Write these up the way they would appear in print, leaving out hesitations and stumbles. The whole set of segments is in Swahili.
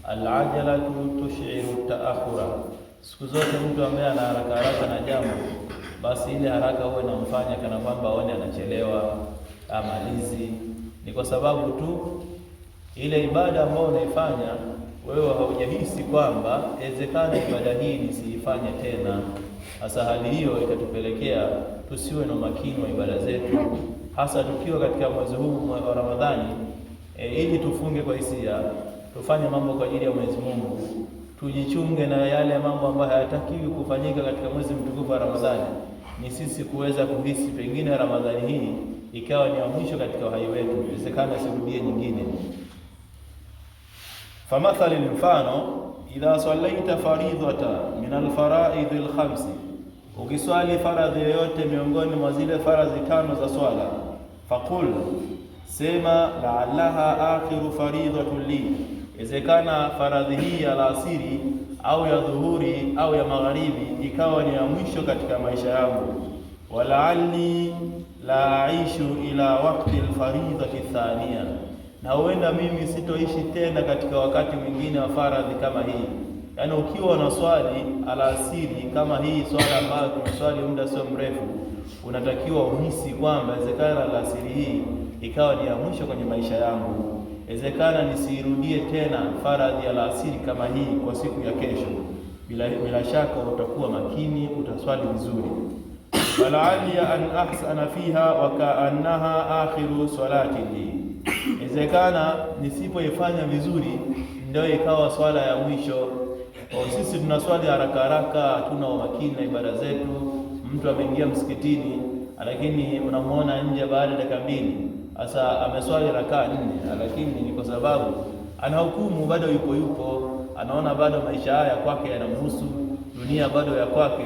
Al-ajalatu tushiru ta'akhura. Siku zote mtu ambaye ana haraka na jambo, basi ile haraka huwa inamfanya kana kwamba aone anachelewa amalizi. Ni kwa sababu tu ile ibada ambayo unaifanya wewe haujahisi kwamba inawezekana ibada hii nisiifanye tena. Hasa hali hiyo ikatupelekea tusiwe na makini wa ibada zetu, hasa tukiwa katika mwezi huu wa Ramadhani. Ili tufunge kwa hisia, tufanye mambo kwa ajili ya Mwenyezi Mungu, tujichunge na yale mambo ambayo hayatakiwi kufanyika katika mwezi mtukufu wa Ramadhani. Ni sisi kuweza kuhisi pengine Ramadhani hii ikawa ni ya mwisho katika uhai wetu, inawezekana sirudie nyingine. Famathali, mfano, idha sallaita faridhata min alfaraidh alkhamsi, ukiswali faradhi yoyote miongoni mwa zile faradhi tano za swala, faqul, sema la'allaha akhiru faridhatin li, inawezekana faradhi hii ya alasiri au ya dhuhuri au ya magharibi ikawa ni ya mwisho katika maisha yangu. Wala'alli la aishu ila waqti alfaridhati thaniya, na huenda mimi sitoishi tena katika wakati mwingine wa faradhi kama hii. Yaani ukiwa na swali alasiri kama hii swala ambayo tunaswali muda sio mrefu, unatakiwa uhisi kwamba inawezekana alasiri hii ikawa ni ya mwisho kwenye maisha yangu, inawezekana nisirudie tena faradhi ya alasiri kama hii kwa siku ya kesho. Bila shaka utakuwa makini, utaswali vizuri. Wala'alli an ahsana fiha wa ka'annaha akhiru salati li, inawezekana nisipoifanya vizuri ndio ikawa swala ya mwisho. Sisi tunaswali haraka, hatuna umakini na ibada zetu. Mtu ameingia msikitini, lakini unamuona nje baada ya dakika mbili, sasa ameswali rakaa 4, lakini ni kwa sababu anahukumu bado yupo, anaona bado maisha haya kwake yanamhusu, dunia bado ya kwake.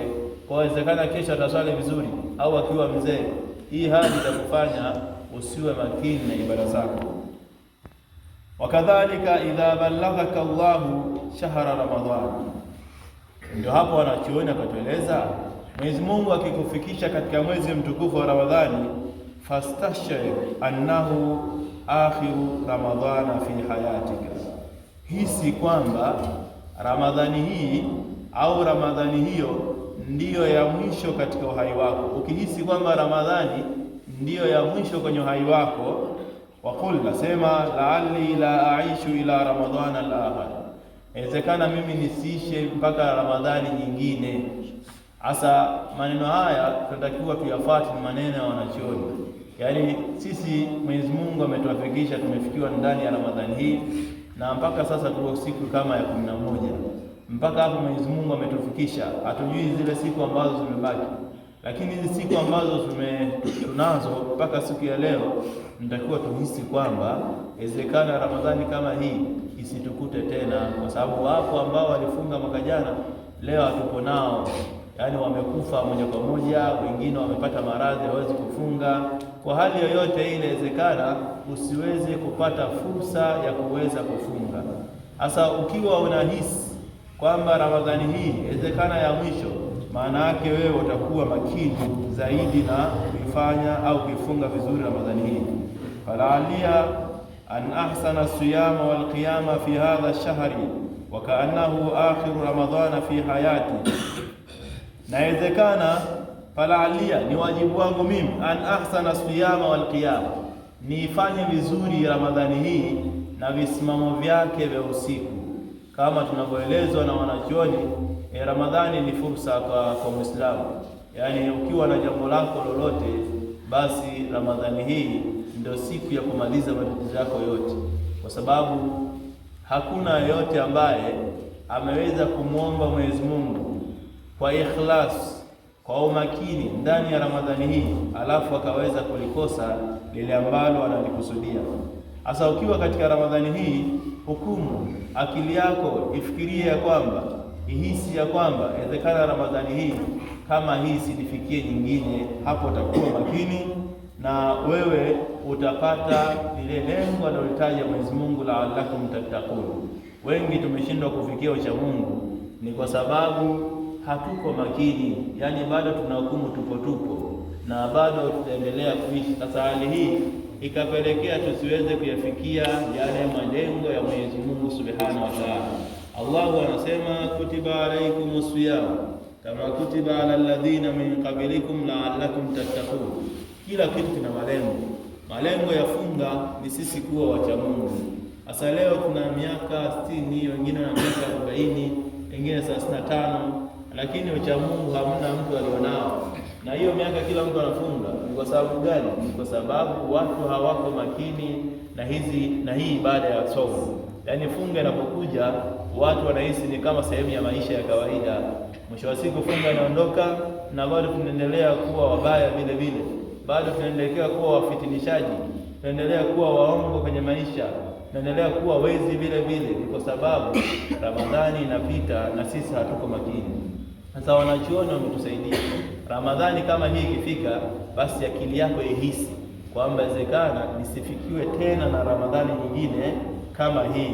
Kwa inawezekana kesho ataswali vizuri au akiwa mzee. Hii hali itakufanya usiwe makini na ibada zako. Wakadhalika idha ballaghaka Allahu shahra Ramadhan, ndio hapo wanachuoni akatueleza, Mwenyezi Mungu akikufikisha katika mwezi mtukufu wa Ramadhani, fastashir annahu akhiru Ramadhana fi hayatika, hisi kwamba Ramadhani hii au Ramadhani hiyo ndiyo ya mwisho katika uhai wako. Ukihisi kwamba Ramadhani ndiyo ya mwisho kwenye uhai wako, waqul, nasema la'alli la aishu ila Ramadhana al-akhir, inawezekana mimi nisiishe mpaka Ramadhani nyingine. Hasa maneno haya tunatakiwa tuyafuate, ni maneno ya wanachuoni. Yaani sisi Mwenyezi Mungu ametuafikisha, tumefikiwa ndani ya Ramadhani hii, na mpaka sasa tuko siku kama ya 11. Mpaka hapo Mwenyezi Mungu ametufikisha, hatujui zile siku ambazo zimebaki, lakini hizi siku ambazo tunazo mpaka siku ya leo, nitakiwa tuhisi kwamba inawezekana Ramadhani kama hii isitukute tena, kwa sababu wapo ambao walifunga mwaka jana, leo hatupo nao, yaani wamekufa moja kwa moja, wengine wamepata maradhi hawezi kufunga. Kwa hali yoyote ile inawezekana usiweze kupata fursa ya kuweza kufunga. Sasa ukiwa unahisi kwamba Ramadhani hii inawezekana ya mwisho, maana yake wewe utakuwa makini zaidi na kuifanya au kuifunga vizuri Ramadhani hii. Fala'alliya an ahsana siyama wal qiyama fi hadha ash-shahri wa ka'annahu akhiru Ramadhana fi hayati, na inawezekana fala'alliya, ni wajibu wangu mimi, an ahsana siyama wal qiyama, niifanye vizuri Ramadhani hii na visimamo vyake vya usiku. Kama tunavyoelezwa na wanachuoni, Ramadhani ni fursa kwa Muislamu. Yaani ukiwa na jambo lako lolote, basi Ramadhani hii ndio siku ya kumaliza matatizo yako yote, kwa sababu hakuna yeyote ambaye ameweza kumwomba Mwenyezi Mungu kwa ikhlas, kwa umakini ndani ya Ramadhani hii alafu akaweza kulikosa lile ambalo analikusudia. Sasa ukiwa katika Ramadhani hii, hukumu akili yako ifikirie ya kwamba, ihisi ya kwamba inawezekana Ramadhani hii kama hii sidifikie nyingine. Hapo utakuwa makini na wewe utapata lile lengo analolitaja Mwenyezi Mungu, la'allakum tattaqun. Wengi tumeshindwa kufikia ucha Mungu ni kwa sababu hatuko makini, yaani bado tunahukumu tupo na bado tutaendelea kuishi. Sasa hali hii ikapelekea tusiweze kuyafikia yale malengo ya Mwenyezi Mungu Subhanahu wa Ta'ala. Allahu anasema kutiba alaykumus siyam kama kutiba ala alladhina min qablikum la'allakum tattaqun. Kila kitu kina malengo. Malengo ya funga ni sisi kuwa wacha Mungu. Hasa leo kuna miaka 60, wengine na miaka 40, wengine 35, lakini wacha Mungu hamna mtu alionao. Na hiyo miaka kila mtu anafunga. Ni kwa sababu gani? Ni kwa sababu watu hawako makini na hii ibada ya saumu. Yaani funga inapokuja watu wanahisi ni kama sehemu ya maisha ya kawaida. Mwisho wa siku funga inaondoka na bado tunaendelea kuwa wabaya vile vile. Bado tunaendelea kuwa wafitinishaji, tunaendelea kuwa waongo kwenye maisha, tunaendelea kuwa wezi vile vile. Ni kwa sababu Ramadhani inapita na sisi hatuko makini. Sasa wanachuoni wametusaidia. Ramadhani kama hii ikifika, basi akili yako ihisi kwamba inawezekana nisifikiwe tena na Ramadhani nyingine kama hii.